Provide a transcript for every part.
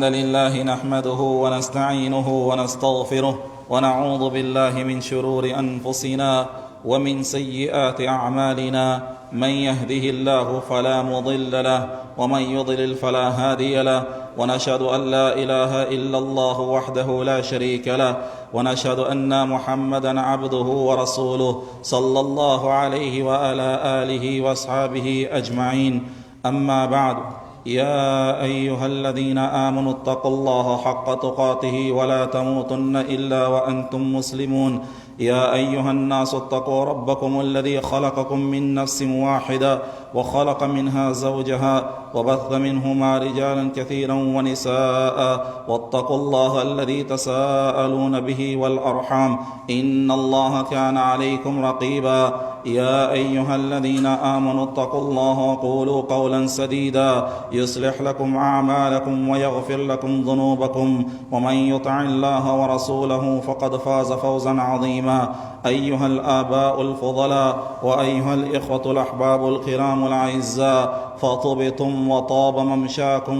الحمد لله نحمده ونستعينه ونستغفره ونعوذ بالله من شرور أنفسنا ومن سيئات أعمالنا. من يهده الله فلا مضل له ومن يضلل فلا هادي له، ونشهد أن لا إله إلا الله وحده لا شريك له، ونشهد أن محمدا عبده ورسوله صلى الله عليه وعلى آله وأصحابه أجمعين. أما بعد، يا أيها الذين آمنوا اتقوا الله حق تقاته ولا تموتن إلا وأنتم مسلمون. يا أيها الناس اتقوا ربكم الذي خلقكم من نفس واحدة وخلق منها زوجها وبث منهما رجالا كثيرا ونساء، واتقوا الله الذي تساءلون به والأرحام إن الله كان عليكم رقيبا. يا أيها الذين آمنوا اتقوا الله وقولوا قولا سديدا يصلح لكم أعمالكم ويغفر لكم ذنوبكم، ومن يطع الله ورسوله فقد فاز فوزا عظيما. أيها الآباء الفضلاء وأيها الإخوة الأحباب الكرام الأعزاء، فطبتم وطاب ممشاكم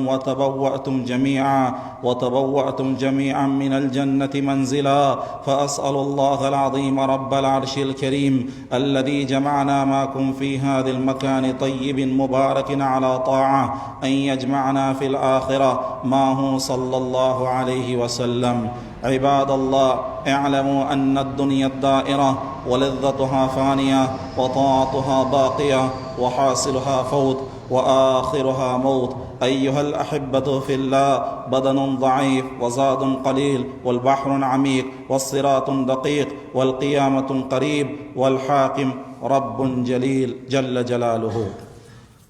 وتبوأتم جميعا من الجنة منزلا. فأسأل الله العظيم رب العرش الكريم الذي جمعنا معكم في هذا المكان طيب مبارك على طاعة أن يجمعنا في الآخرة معه صلى الله عليه وسلم. عباد الله، اعلموا أن الدنيا الدائرة ولذتها فانية وطاعتها باقية وحاصلها فوت وآخرها موت. أيها الأحبة في الله، بدن ضعيف وزاد قليل والبحر عميق والصراط دقيق والقيامة قريب والحاكم رب جليل جل جلاله.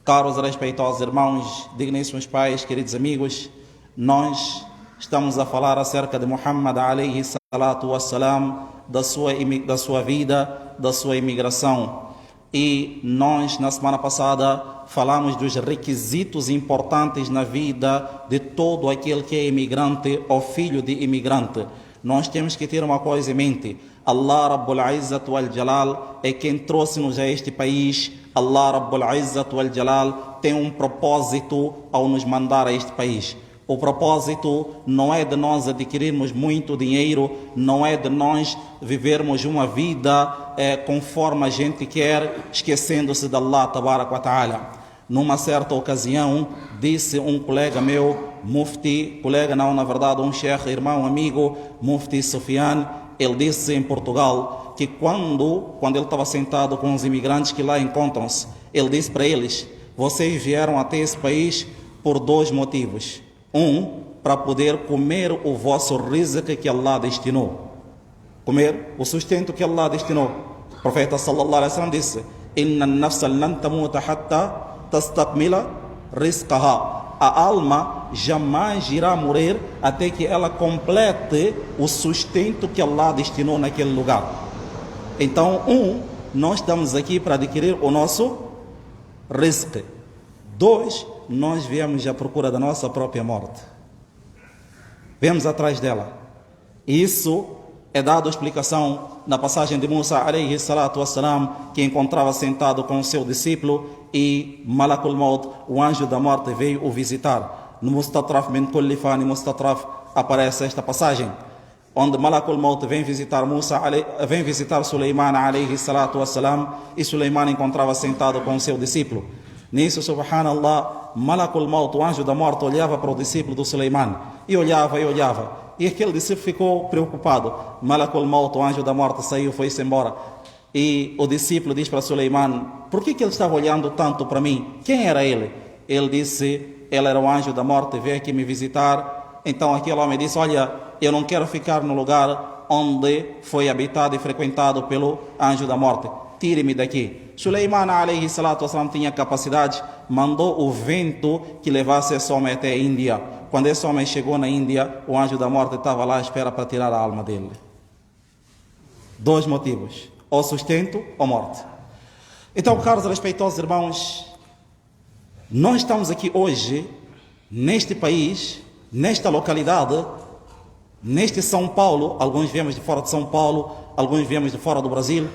Caros e respeitosos irmãos, digníssimos pais, queridos amigos, nós estamos a falar acerca de Muhammad alayhi salatu wassalam, da sua vida, da sua imigração. E nós, na semana passada, falamos dos requisitos importantes na vida de todo aquele que é imigrante ou filho de imigrante. Nós temos que ter uma coisa em mente: Allah Rabbul Izzat wal Jalal é quem trouxe-nos a este país. Allah Rabbul Izzat wal Jalal tem um propósito ao nos mandar a este país. O propósito não é de nós adquirirmos muito dinheiro, não é de nós vivermos uma vida conforme a gente quer, esquecendo-se de Allah Tabarak wa Ta'ala. Numa certa ocasião, disse um colega meu, Mufti, colega não, na verdade um sheikh, irmão, amigo, Mufti Sufyan, ele disse em Portugal que quando ele estava sentado com os imigrantes que lá encontram-se, ele disse para eles: vocês vieram até esse país por dois motivos. Para poder comer o vosso rizq que Allah destinou, comer o sustento que Allah destinou. O profeta sallallahu alaihi wasallam disse: inna an-nafsa lan tamuta hatta tastakmila rizqaha. A alma jamais irá morrer até que ela complete o sustento que Allah destinou naquele lugar. Então, nós estamos aqui para adquirir o nosso rizq. 2, nós viemos à procura da nossa própria morte. Viemos atrás dela. Isso é dado a explicação na passagem de Musa alayhi salatu wassalam, que encontrava sentado com o seu discípulo e Malakul Maut, o anjo da morte, veio o visitar. No Mustatraf min kulli fani Mustatraf aparece esta passagem, onde Malakul Maut vem visitar Suleiman alayhi salatu wassalam, e Suleiman encontrava sentado com o seu discípulo. Nisso, subhanallah, Malakul Maut, o anjo da morte, olhava para o discípulo do Suleiman e olhava. E aquele discípulo ficou preocupado. Malakul Maut, o anjo da morte, saiu, foi-se embora. E o discípulo diz para Suleiman: por que ele estava olhando tanto para mim? Quem era ele? Ele disse: ele era o anjo da morte, veio aqui me visitar. Então aquele homem disse: olha, eu não quero ficar no lugar onde foi habitado e frequentado pelo anjo da morte. Tire-me daqui. Suleiman alayhi salatu wassalam tinha capacidade, mandou o vento que levasse esse homem até a Índia. Quando esse homem chegou na Índia, o anjo da morte estava lá à espera para tirar a alma dele. 2 motivos: ou sustento ou morte. Então, caros respeitosos irmãos, nós estamos aqui hoje, neste país, nesta localidade, neste São Paulo. Alguns viemos de fora de São Paulo, alguns viemos de fora do Brasil.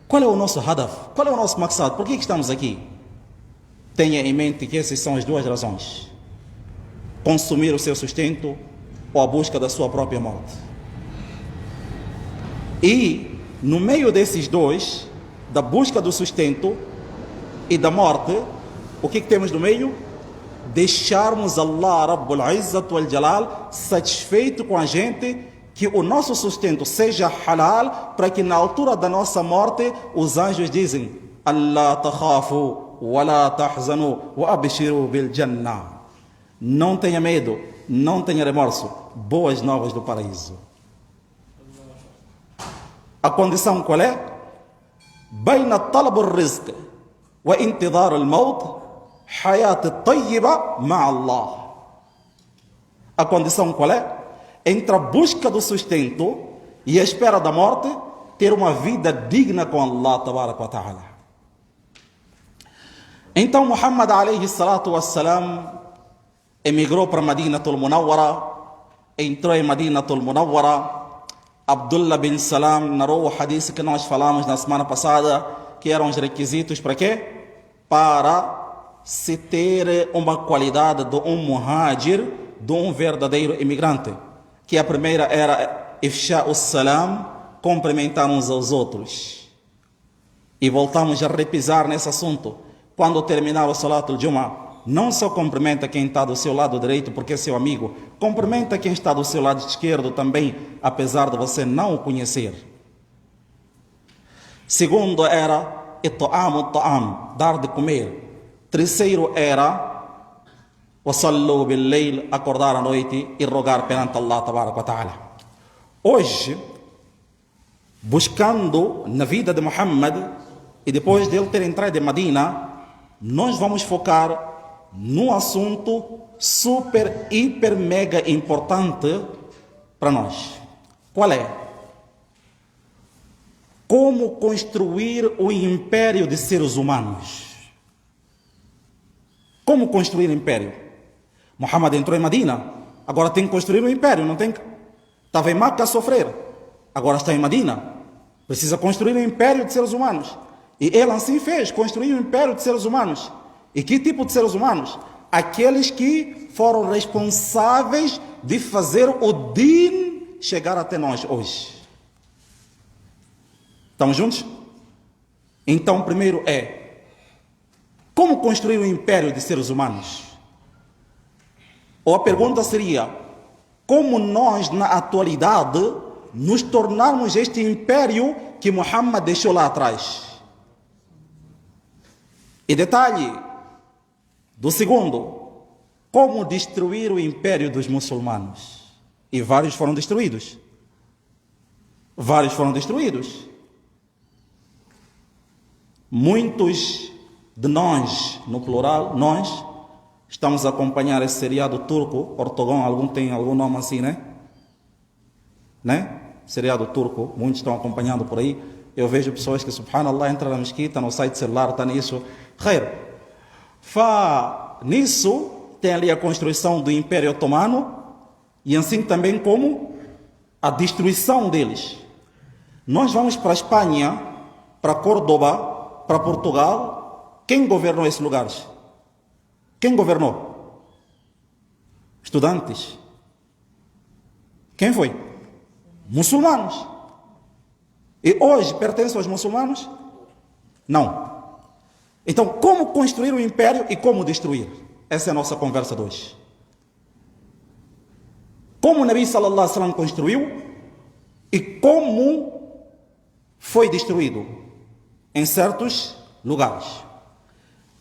Qual é o nosso hadaf? Qual é o nosso maqsad? Por que estamos aqui? Tenha em mente que essas são as 2 razões. consumir o seu sustento ou a busca da sua própria morte. E no meio desses dois, da busca do sustento e da morte, o que temos no meio? Deixarmos Allah Rabbul Izzat wal Jalal satisfeito com a gente, que o nosso sustento seja halal, para que na altura da nossa morte os anjos dizem: Allah takhafu wa la tahzanu wa abshiru bil jannah. Não tenha medo, não tenha remorso, boas novas do paraíso. A condição qual é? Baina talab al-rizq wa intidar al-maut hayat tayyiba ma'a Allah. A condição qual é? Entre a busca do sustento e a espera da morte, ter uma vida digna com Allah tabarak wa ta'ala. Então Muhammad alayhi salatu wassalam emigrou para Madinatul Munawwara, entrou em Madinatul Munawwara. Abdullah bin Salam narrou o hadith que nós falamos na semana passada, que eram os requisitos para quê? Para se ter uma qualidade de um muhajir, de um verdadeiro imigrante. Que a primeira era ifsha'us salam, cumprimentar uns aos outros. E voltamos a repisar nesse assunto. Quando terminar o Salatul Jum'ah, não só cumprimenta quem está do seu lado direito porque é seu amigo, cumprimenta quem está do seu lado esquerdo também, apesar de você não o conhecer. Segundo era it'am, dar de comer. Terceiro era wasallu bil layl, acordar à noite e rogar perante Allah tabarak wa ta'ala. Hoje, buscando na vida de Muhammad e depois de ele ter entrado em Madina, nós vamos focar num assunto super, hiper, mega importante para nós. Qual é? Como construir o império de seres humanos. Como construir o império? Muhammad entrou em Madina, agora tem que construir um império, não tem que... Estava em Meca a sofrer, agora está em Madina, precisa construir um império de seres humanos. E ele assim fez, construiu um império de seres humanos. E que tipo de seres humanos? Aqueles que foram responsáveis de fazer o din chegar até nós hoje. Estamos juntos? Então, primeiro é: como construir um império de seres humanos? Ou a pergunta seria: como nós, na atualidade, nos tornarmos este império que Muhammad deixou lá atrás? E detalhe do segundo: como destruir o império dos muçulmanos? E vários foram destruídos. Vários foram destruídos. Muitos de nós, no plural, nós, estamos a acompanhar esse seriado turco, Ortogon, tem algum nome assim, né? Seriado turco, muitos estão acompanhando por aí. Eu vejo pessoas que, subhanallah, entram na mesquita, no site celular, está nisso. Khair. Nisso tem ali a construção do Império Otomano e assim também como a destruição deles. Nós vamos para a Espanha, para Córdoba, para Portugal. Quem governou esses lugares? Quem governou? Estudantes. Quem foi? Muçulmanos. E hoje pertencem aos muçulmanos? Não. Então, como construir um império e como destruir? Essa é a nossa conversa de hoje. Como o Nabi sallallahu alaihi wasallam construiu e como foi destruído em certos lugares.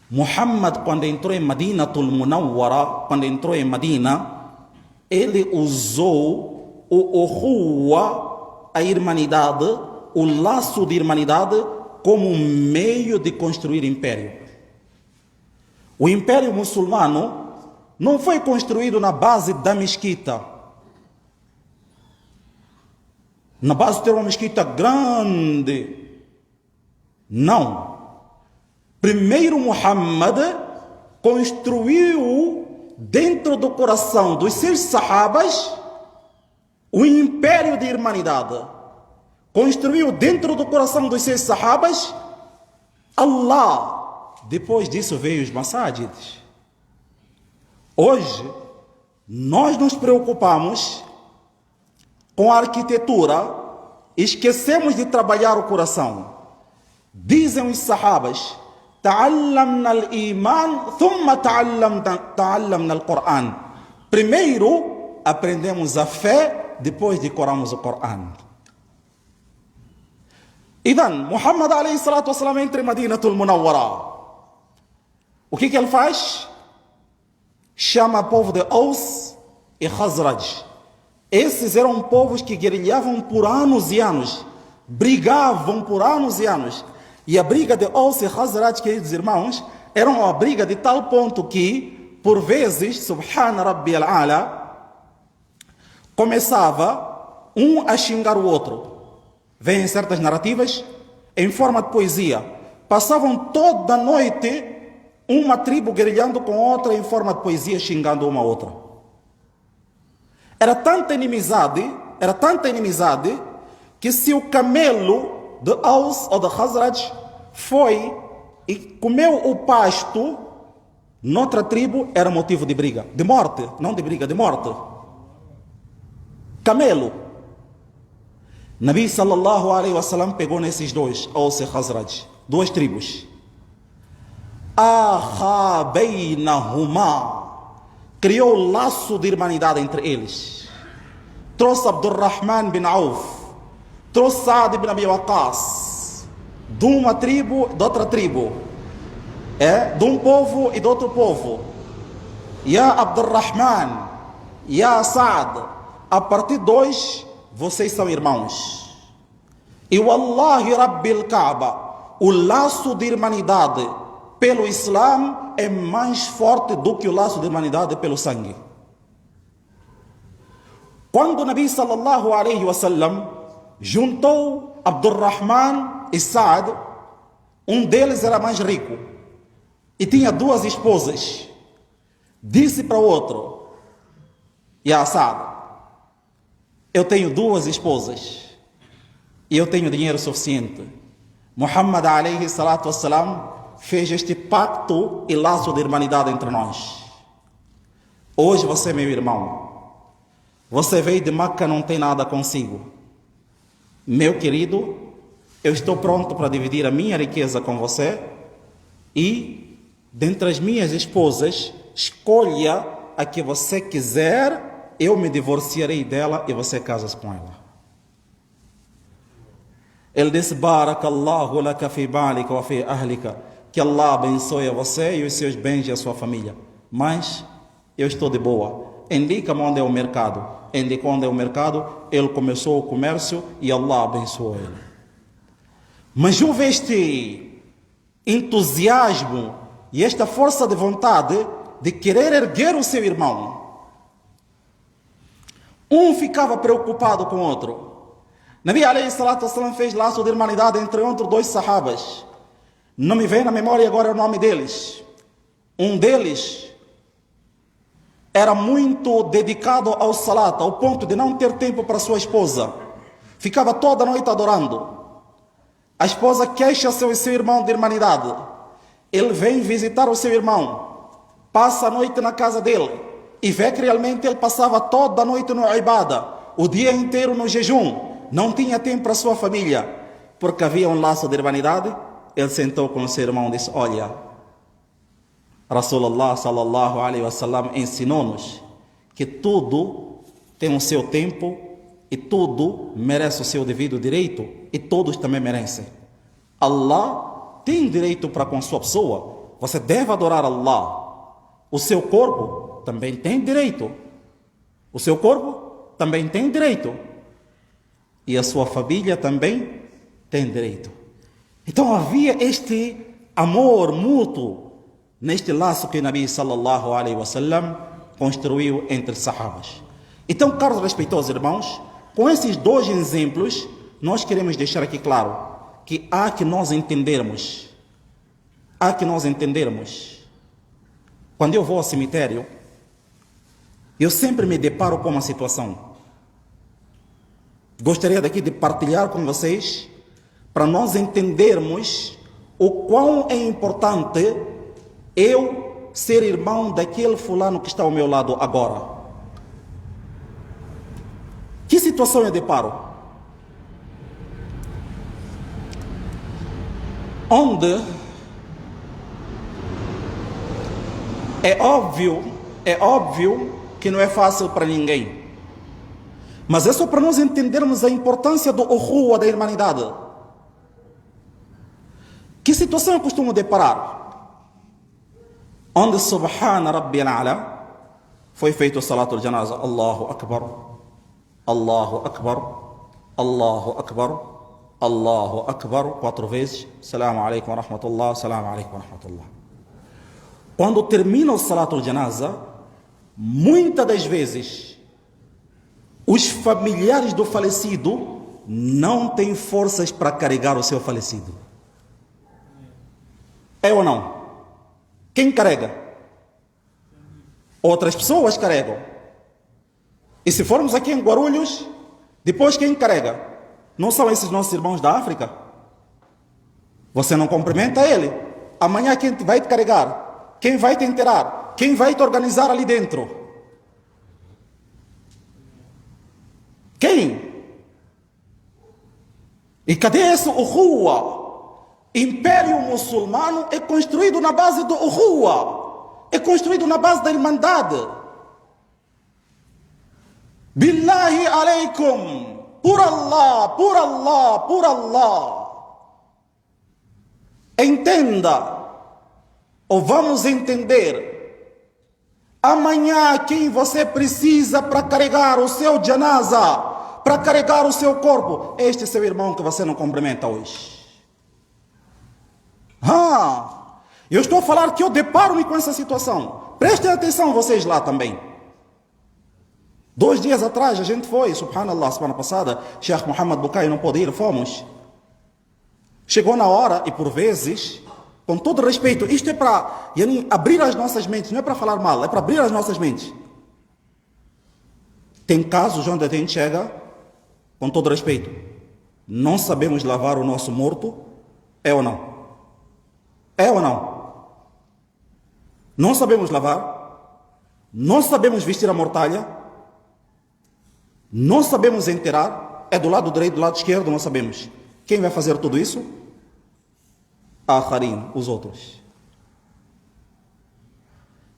Muhammad, quando entrou em Madinatul Munawwara, quando entrou em Madina, ele usou o ukhuwa, a irmanidade, o laço de irmanidade, como um meio de construir império. O império muçulmano não foi construído na base da mesquita, na base de ter uma mesquita grande. Não. Primeiro Muhammad construiu dentro do coração dos seus sahabas o império de irmanidade. Construiu dentro do coração dos seus sahabas Allah. Depois disso veio os masajids. Hoje, Nós nos preocupamos com a arquitetura, esquecemos de trabalhar o coração. Dizem os sahabas: ta'allamna al-iman, thumma ta'allamna al-Qur'an. Primeiro aprendemos a fé, depois decoramos o Qur'an. Então, Muhammad alayhi salatu wassalam entra em Madinatul Munawwara. O que ele faz? Chama o povo de Aus e Khazraj. Esses eram povos que guerrilhavam por anos e anos, brigavam por anos e anos. E a briga de Aus e Khazraj, queridos irmãos, era uma briga de tal ponto que, por vezes, Subhana Rabbi al-Ala, começava um a xingar o outro. Vêm certas narrativas em forma de poesia. Passavam toda noite uma tribo guerrilhando com outra em forma de poesia, xingando uma a outra. Era tanta inimizade, que se o camelo de Aus ou de Khazraj foi e comeu o pasto noutra tribo, era motivo de briga, de morte, não de briga, de morte. Camelo. Nabi sallallahu alaihi wasallam pegou nesses dois, Aus e Khazraj, duas tribos. Aha bainahuma, criou o laço de irmandade entre eles. Trouxe Abdurrahman bin Auf, trouxe Saad ibn Abi Waqqas, de uma tribo, de outra tribo, de um povo e de outro povo. Ya Abdurrahman, Ya Saad, a partir de hoje vocês são irmãos. E Wallahi Rabbil Kaaba, o laço de irmandade pelo Islã é mais forte do que o laço de irmandade pelo sangue. Quando o Nabi sallallahu alaihi wasallam juntou Abdurrahman e Saad, um deles era mais rico e tinha duas esposas. Disse para o outro: Ya Saad, eu tenho duas esposas e eu tenho dinheiro suficiente. Muhammad alaihi salatu wassalam fez este pacto e laço de irmandade entre nós. Hoje você é meu irmão. Você veio de Meca, não tem nada consigo. Meu querido, eu estou pronto para dividir a minha riqueza com você e, dentre as minhas esposas, escolha a que você quiser, eu me divorciarei dela e você casa-se com ela. Ele disse: Barakallahu laka fi ba'lika wa fi ahlika. Que Allah abençoe a você e os seus bens e a sua família. Mas eu estou de boa. Indica-me onde é o mercado. Indicou onde é o mercado. Ele começou o comércio e Allah abençoou ele. Mas houve este entusiasmo e esta força de vontade de querer erguer o seu irmão. Um ficava preocupado com o outro. Nabi alayhi salatu wassalam fez laço de irmandade entre dois sahabas. Não me vem na memória agora o nome deles. Um deles era muito dedicado ao salat, ao ponto de não ter tempo para sua esposa. Ficava toda a noite adorando. A esposa queixa-se ao seu irmão de irmandade. Ele vem visitar o seu irmão, passa a noite na casa dele e vê que realmente ele passava toda a noite no ibada, o dia inteiro no jejum, não tinha tempo para sua família, porque havia um laço de irmandade. Ele sentou com o seu irmão e disse: olha, Rasulullah sallallahu alaihi wasallam ensinou-nos que tudo tem o seu tempo e tudo merece o seu devido direito e todos também merecem. Allah tem direito para com sua pessoa, você deve adorar Allah. O seu corpo também tem direito. O seu corpo também tem direito. E a sua família também tem direito. Então havia este amor mútuo neste laço que o Nabi sallallahu alaihi wasallam construiu entre sahabas. Então, caros respeitosos irmãos, com esses dois exemplos, nós queremos deixar aqui claro que há que nós entendermos. Quando eu vou ao cemitério, eu sempre me deparo com uma situação. Gostaria daqui de partilhar com vocês, para nós entendermos o quão é importante eu ser irmão daquele fulano que está ao meu lado agora. situação eu deparo? Onde é óbvio que não é fácil para ninguém. Mas é só para nós entendermos a importância do ukhuwa, da irmandade. Que situação eu costumo deparar? Onde Subhana Rabbil A'la foi feito o Salatul Janaza. Allahu Akbar, Allahu Akbar, Allahu Akbar, Allahu Akbar, 4 vezes. Assalamu alaikum wa rahmatullah, assalamu alaikum wa rahmatullah. Quando termina o Salatul Janaza, muitas das vezes os familiares do falecido não têm forças para carregar o seu falecido. É ou não? Quem carrega? Outras pessoas carregam. E se formos aqui em Guarulhos, depois quem carrega? Não são esses nossos irmãos da África? Você não cumprimenta ele. Amanhã quem vai te carregar? Quem vai te enterrar? Quem vai te organizar ali dentro? Quem? E cadê esse ukhuwa? Império muçulmano é construído na base do ukhuwa, é construído na base da irmandade. Billahi alaikum, por Allah, por Allah, por Allah. Entenda, ou vamos entender, amanhã quem você precisa para carregar o seu janaza, para carregar o seu corpo, este seu irmão que você não cumprimenta hoje. Eu estou a falar que eu deparo-me com essa situação. Prestem atenção vocês lá também. 2 dias atrás a gente foi, subhanallah, semana passada, Sheikh Muhammad Bukai não pôde ir, fomos. Chegou na hora e por vezes, com todo respeito, isto é para abrir as nossas mentes, não é para falar mal, é para abrir as nossas mentes. Tem casos onde a gente chega, com todo respeito, não sabemos lavar o nosso morto, é ou não? É ou não? Não sabemos lavar, não sabemos vestir a mortalha, não sabemos enterrar, é do lado direito, do lado esquerdo, não sabemos. Quem vai fazer tudo isso? Akharin, os outros.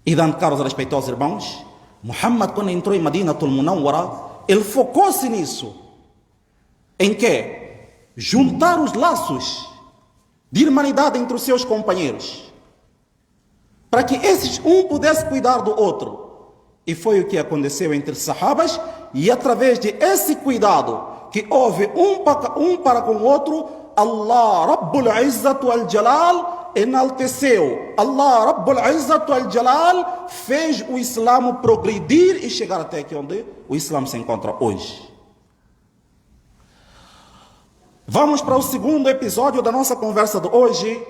E dando caros respeitosos irmãos, Muhammad, quando entrou em Madinatul Munawwara, ele focou-se nisso. Em que? Juntar os laços de irmandade entre os seus companheiros, para que esses pudesse cuidar do outro. E foi o que aconteceu entre sahabas, e através de esse cuidado que houve um para com o outro, Allah Rabbul Izzatu al-Jalal enalteceu. Allah Rabbul Izzatu al-Jalal fez o Islã progredir e chegar até aqui onde o Islã se encontra hoje. Vamos para o segundo episódio da nossa conversa de hoje,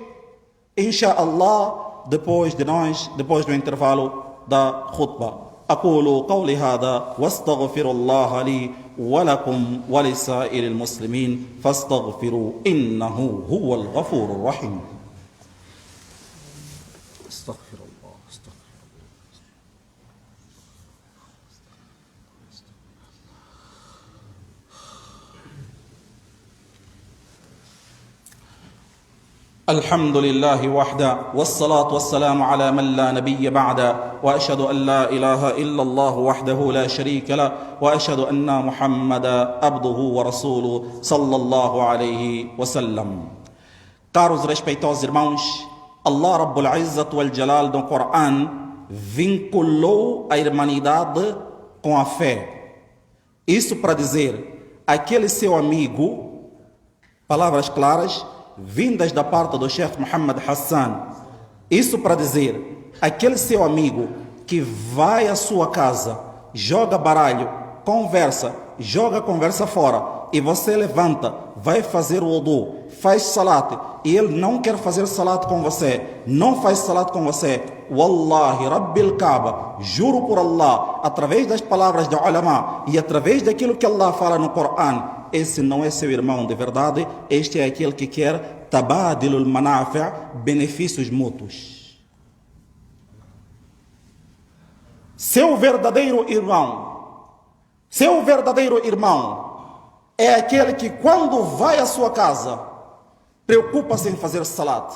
inshallah, depois do intervalo da khutbah. أقول قولي هذا واستغفر الله لي ولكم ولسائر المسلمين فاستغفروا إنه هو الغفور الرحيم. استغفر الله الحمد لله وحده والصلاة والسلام على من لا نبي بعده وأشهد أن لا إله إلا الله وحده لا شريك له وأشهد أن محمدا عبده ورسوله صلى الله عليه وسلم. Caros respeitosos irmãos, Allah Rabbul Izzat wal Jalal no Coran vinculou a irmandade com a fé. Isso para dizer, aquele seu amigo, palavras claras, vindas da parte do Sheikh Muhammad Hassan. Isso para dizer, aquele seu amigo que vai à sua casa, joga baralho, conversa, joga a conversa fora, e você levanta, vai fazer o wudu, faz salat, e ele não quer fazer salat com você, não faz salat com você, Wallahi Rabbil Kaaba, juro por Allah, através das palavras do ulama e através daquilo que Allah fala no Coran, esse não é seu irmão de verdade, este é aquele que quer tabadilul manafi', benefícios mútuos. Seu verdadeiro irmão é aquele que quando vai à sua casa, preocupa-se em fazer salat.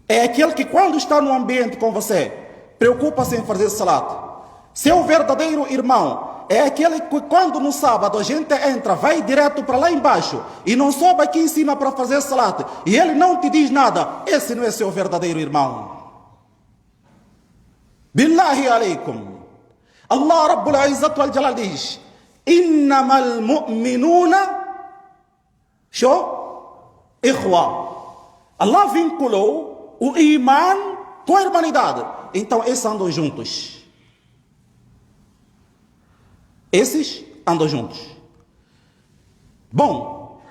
É aquele que quando está no ambiente com você, preocupa-se em fazer salat. Seu verdadeiro irmão é aquele que quando no sábado a gente entra, vai direto para lá embaixo e não sobe aqui em cima para fazer salat e ele não te diz nada. Esse não é seu verdadeiro irmão. Billahi alaikum. Allah Rabbul Izzat wal Jalal diz: Innamal mu'minuna ikhwa. Allah vinculou o iman com a irmandade. Então esses andam juntos. Esses andam juntos. Bom,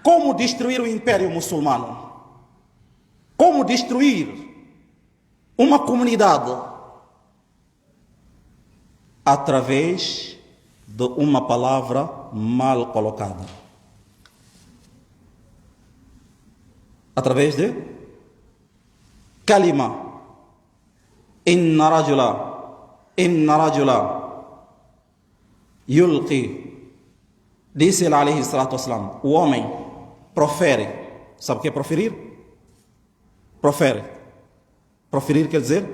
como destruir o Império Muçulmano? Como destruir uma comunidade? Através de uma palavra mal colocada. Através de kalima. Inna rajula yulqi. Disse ele, alayhi salatu wassalam, o homem profere. Sabe o que é proferir? Profere. Proferir quer dizer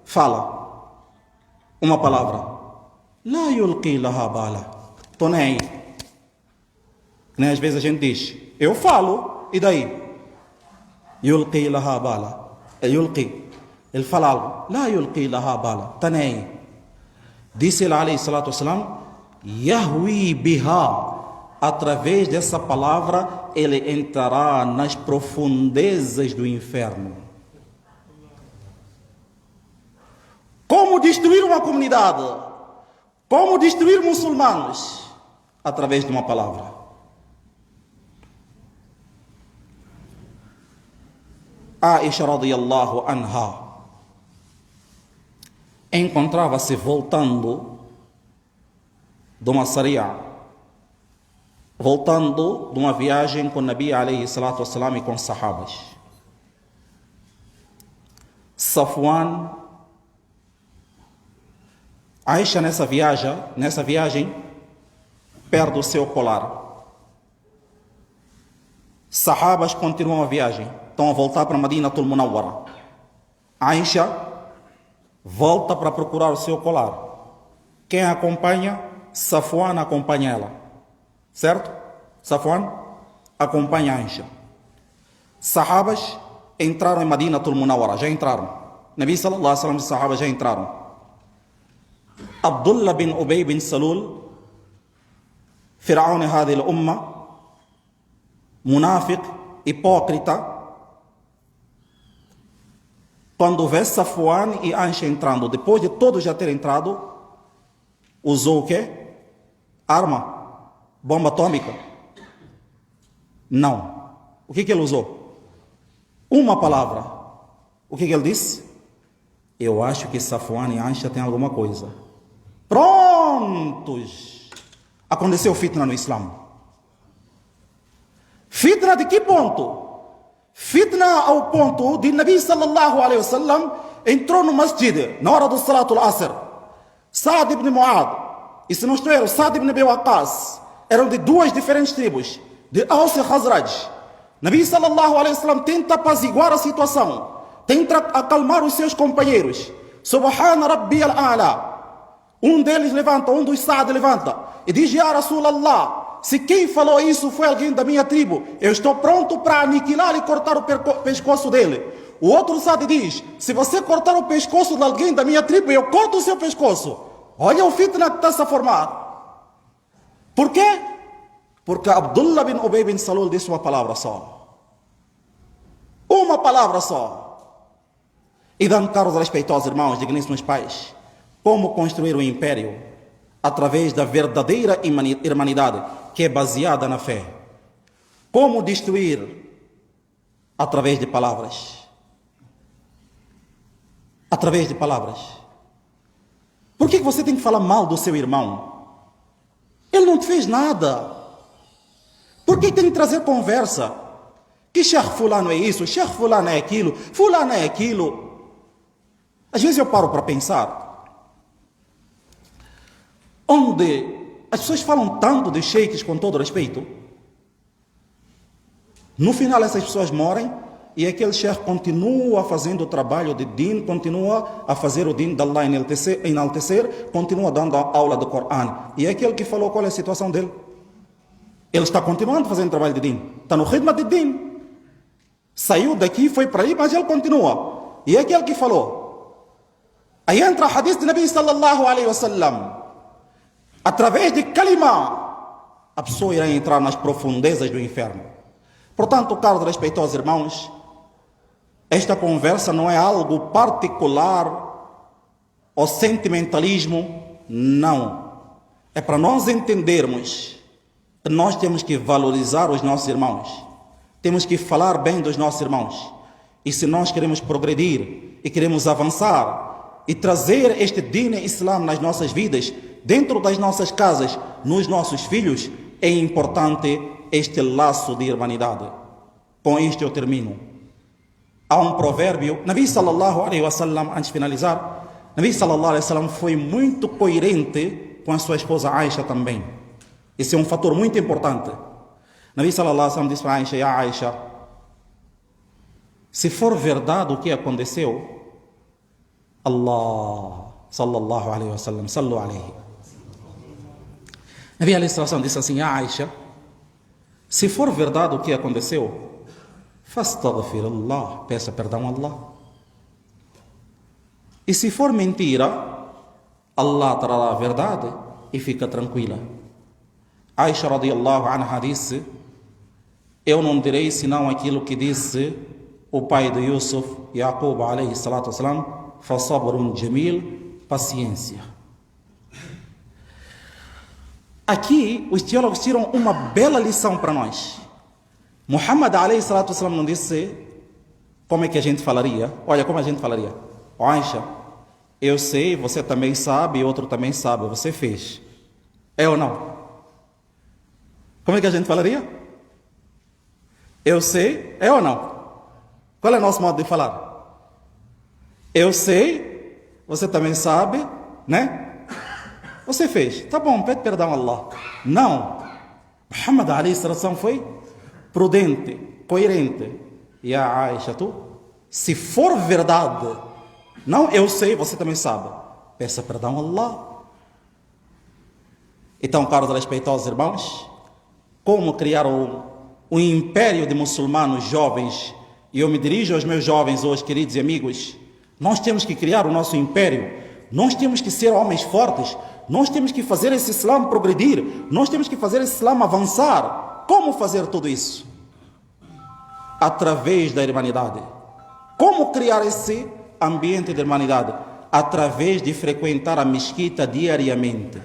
fala uma palavra. La yulqi laha bala. Tô nem aí. Nem às vezes a gente diz, eu falo, e daí? Yulqi laha bala. Yulqi. Ele fala algo. La yulqi laha bala. Tá nem aí. Disse ele, alayhi salatu wassalam, Yahwi biha. Através dessa palavra, ele entrará nas profundezas do inferno. Como destruir uma comunidade? Como destruir muçulmanos? Através de uma palavra. Aisha radiyallahu anha encontrava-se voltando de uma saria, voltando de uma viagem com o Nabi alayhi salatu wassalam e com os sahabas. Safwan, Aisha nessa viagem perde o seu colar. Sahabas continuam a viagem, estão a voltar para Madinatul Munawwara. Aisha volta para procurar o seu colar. Quem a acompanha? Safwan acompanha ela. Certo? Safwan acompanha Aisha. Sahabas entraram em Madinatul Munawwara, já entraram. Nabi sallallahu alaihi wasallam e sahabas já entraram. Abdullah bin Ubay bin Salul, Fir'aun هذه الأمة, munafiq, hipócrita, quando vê Safwan e Aisha entrando, depois de todos já terem entrado, usou o quê? Arma, bomba atômica? Não. O que ele usou? Uma palavra. O que ele disse? Eu acho que Safwan e Aisha têm alguma coisa. Prontos! Aconteceu fitna no Islã. Fitna de que ponto? Fitna ao ponto de Nabi sallallahu alaihi wasallam entrou no masjid na hora do salatul asr. Saad ibn Mu'ad, e se não estou errado, Saad ibn Abi Waqqas, eram de duas diferentes tribos, de Aus e Khazraj. Nabi sallallahu alaihi wasallam tenta apaziguar a situação, tenta acalmar os seus companheiros. Subhana Rabbi al-A'la. Um deles levanta, um dos Saad levanta e diz: Ya Rasulallah, se quem falou isso foi alguém da minha tribo, eu estou pronto para aniquilar e cortar o pescoço dele. O outro Saad diz: se você cortar o pescoço de alguém da minha tribo, eu corto o seu pescoço. Olha o fitna que está-se a formar. Por quê? Porque Abdullah bin Ubay bin Salul disse uma palavra só. Uma palavra só. E dando caros respeitosos irmãos, digníssimos pais, como construir um império? Através da verdadeira irmandade, que é baseada na fé. Como destruir? Através de palavras. Através de palavras. Por que você tem que falar mal do seu irmão? Ele não te fez nada. Por que tem que trazer conversa? Que Sheikh fulano é isso, Sheikh fulano é aquilo, fulano é aquilo. Às vezes eu paro para pensar. Onde as pessoas falam tanto de sheiks com todo respeito. No final essas pessoas morrem e aquele sheikh continua fazendo o trabalho de din, continua a fazer o din de Allah enaltecer, continua dando a aula do Corão. E aquele que falou, qual é a situação dele? Ele está continuando fazendo o trabalho de din, está no ritmo de din. Saiu daqui, foi para aí, mas ele continua. E aquele que falou. Aí entra o hadith de Nabi sallallahu alaihi wasallam. Através de kalima, a pessoa irá entrar nas profundezas do inferno. Portanto, caros respeitosos irmãos, esta conversa não é algo particular ou sentimentalismo, não. É para nós entendermos que nós temos que valorizar os nossos irmãos. Temos que falar bem dos nossos irmãos. E se nós queremos progredir e queremos avançar e trazer este Din Islam nas nossas vidas, dentro das nossas casas, nos nossos filhos, é importante este laço de irmandade. Com isto eu termino. Há um provérbio, Nabi sallallahu alaihi wasallam, antes de finalizar, Nabi sallallahu alaihi wasallam foi muito coerente com a sua esposa Aisha também. Esse é um fator muito importante. Nabi sallallahu alaihi wasallam disse para Aisha: "Ya Aisha, se for verdade o que aconteceu, Allah sallallahu alaihi wasallam, sallu alaihi." Nabi alaihi wasallam disse assim: "Ya Aisha, se for verdade o que aconteceu, fastaghfir Allah, peça perdão a Allah. E se for mentira, Allah trará a verdade e fica tranquila." Aisha radiyallahu anha disse: "Eu não direi senão aquilo que disse o pai de Yusuf, Yaqub alayhi salatu wasalam, fasabrun jamil, paciência." Aqui os teólogos tiram uma bela lição para nós. Muhammad alayhi salatu wasalam não disse como é que a gente falaria. Olha como a gente falaria: "Oh, Aisha, eu sei, você também sabe, outro também sabe, você fez. É ou não?" Como é que a gente falaria? Eu sei, é ou não? Qual é o nosso modo de falar? Eu sei, você também sabe, né? Você fez, tá bom, pede perdão a Allah. Não. Muhammad alayhi sallam foi prudente, coerente. E a Aisha, se for verdade, não eu sei, você também sabe, peça perdão a Allah. Então, caros respeitosos irmãos, como criar um império de muçulmanos jovens, e eu me dirijo aos meus jovens hoje, queridos e amigos, nós temos que criar o nosso império, nós temos que ser homens fortes, nós temos que fazer esse Islã progredir, nós temos que fazer esse Islã avançar. Como fazer tudo isso? Através da irmandade. Como criar esse ambiente de irmandade? Através de frequentar a mesquita diariamente.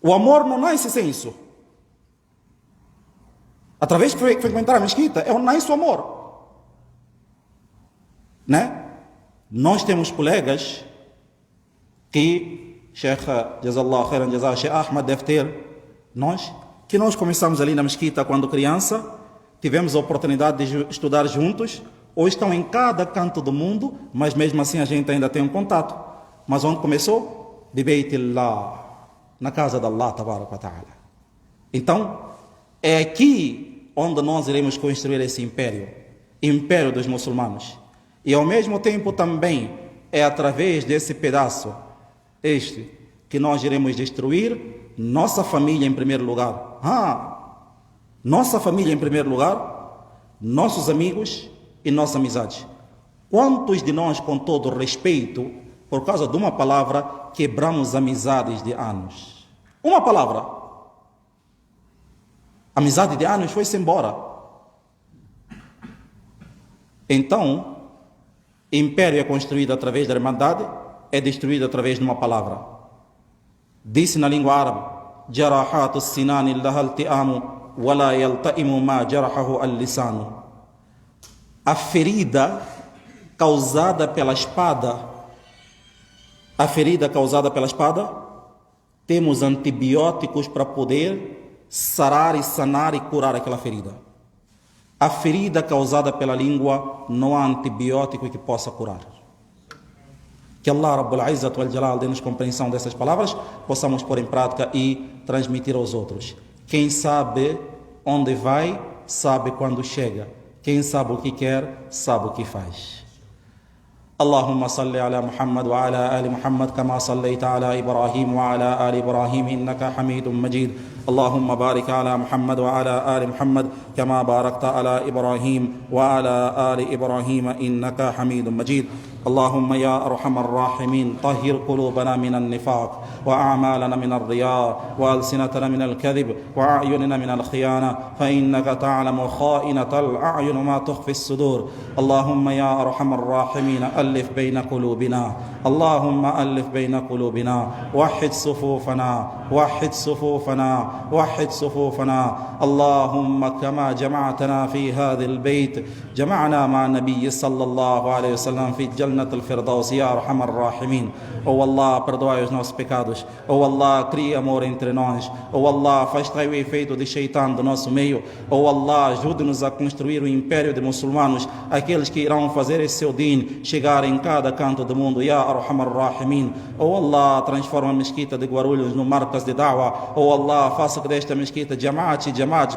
O amor não nasce sem isso. Através de frequentar a mesquita, é onde nasce o amor. Né? Nós temos colegas que, Sheikh Jazallah Khairan Jazah, Sheikh Ahmad deve ter, que nós começamos ali na mesquita quando criança, tivemos a oportunidade de estudar juntos, ou estão em cada canto do mundo, mas mesmo assim a gente ainda tem um contato. Mas onde começou? De Beitillah, na casa de Allah Tabarak wa Ta'ala. Então, é aqui onde nós iremos construir esse império dos muçulmanos. E ao mesmo tempo também é através desse pedaço, que nós iremos destruir nossa família em primeiro lugar. Nossa família em primeiro lugar, nossos amigos e nossa amizade. Quantos de nós, com todo respeito, por causa de uma palavra, quebramos amizades de anos? Uma palavra. A amizade de anos foi-se embora. Então, império é construído através da irmandade, é destruído através de uma palavra. Disse na língua árabe: "Jarahatu sinani lahal ti'amu, wala yalta'imu ma jarahahu al-lisanu." A ferida causada pela espada, temos antibióticos para poder sarar e sanar e curar aquela ferida. A ferida causada pela língua, não há antibiótico que possa curar. Que Allah Rabbul Izzat wal Jalal dê-nos compreensão dessas palavras, possamos pôr em prática e transmitir aos outros. Quem sabe onde vai, sabe quando chega. Quem sabe o que quer, sabe o que faz. اللهم صل على محمد وعلى آل محمد كما صليت على إبراهيم وعلى آل إبراهيم إنك حميد مجيد اللهم بارك على محمد وعلى آل محمد كما باركت على إبراهيم وعلى آل إبراهيم إنك حميد مجيد اللهم يا أرحم الراحمين طهر قلوبنا من النفاق وأعمالنا من الرياء وألسنتنا من الكذب وأعيننا من الخيانة فإنك تعلم خائنة الأعين ما تخفي الصدور اللهم يا أرحم الراحمين ألف بين قلوبنا اللهم ألف بين قلوبنا وحد صفوفنا وحد صفوفنا وحد صفوفنا اللهم كما جمعتنا في هذا البيت جمعنا مع النبي صلى الله عليه وسلم في جنة الفردوس يا أرحم الراحمين Oh Allah, perdoai os nossos pecados. Oh Allah, cria amor entre nós. Oh Allah, afastai o efeito de Shaitan do nosso meio. Oh Allah, ajude-nos a construir o império de muçulmanos, aqueles que irão fazer esse seu din chegar em cada canto do mundo. Ya Arhamar Rahimin. Oh Allah, transforma a mesquita de Guarulhos no marcas de Da'wa. Oh Allah, faça que desta mesquita jamaat,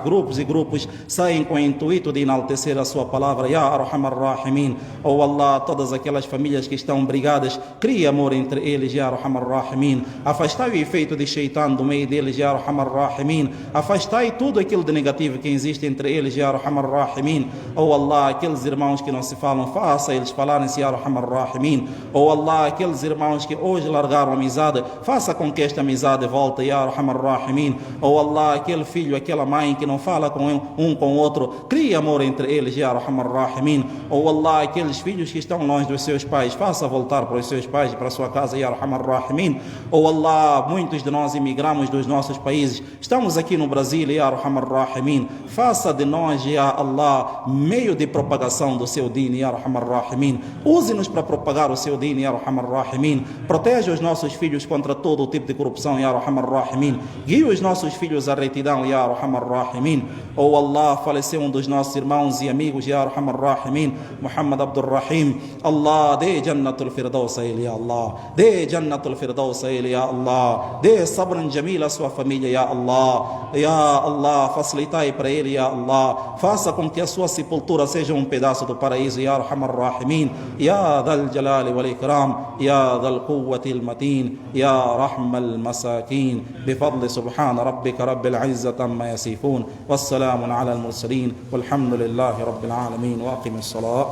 grupos e grupos saiam com o intuito de enaltecer a sua palavra. Ya Arhamar Rahimin. Oh Allah, todas aquelas famílias que estão brigadas, cria amor entre eles, Ya Arhamar Rahimin. Afastai o efeito de Shaitan do meio deles, Ya Arhamar Rahimin. Afastai tudo aquilo de negativo que existe entre eles, Ya Arhamar Rahimin. Oh Allah, aqueles irmãos que não se falam, faça eles falarem-se, Ya Arhamar Rahimin. Oh Allah, aqueles irmãos que hoje largaram a amizade, faça com que esta amizade volte, Ya Arhamar Rahimin. Oh Allah, aquele filho, aquela mãe que não fala com um com o outro, cria amor entre eles, Ya Arhamar Rahimin. Oh Allah, aqueles filhos que estão longe dos seus pais, faça voltar para os seus pais e para a sua casa, Ya Arhamar Rahimin. Oh Allah, muitos de nós imigramos dos nossos países, estamos aqui no Brasil, Ya Arhamar Rahimin. Faça de nós, Ya Allah, meio de propagação do seu din, Ya Arhamar Rahimin. Use-nos para propagar o seu din, Ya Arhamar Rahimin. Proteja os nossos filhos contra todo o tipo de corrupção, Ya Arhamar Rahimin. Guia os nossos filhos à retidão, Ya Arhamar Rahimin. Oh Allah, faleceu um dos nossos irmãos e amigos, Ya Arhamar Rahimin, Muhammad Abdul Rahim. Allah, dê Jannatul Firdaus a ele, Ya Allah. Dê Jannatul Firdaus a ele, Ya Allah. Dê sabran jamil à sua família, Ya Allah. Ya Allah, facilitai para ele, Ya Allah. Faça com que a sua sepultura seja um pedaço do paraíso, Ya Arhamar Rahimin. Ya Dhal Jalali wal Ikram, Ya Dhal Quwwati al Matin, Ya Rahmal Masakin. بفضل سبحان ربك رب العزة عما يصفون والسلام على المرسلين والحمد لله رب العالمين وأقم الصلاة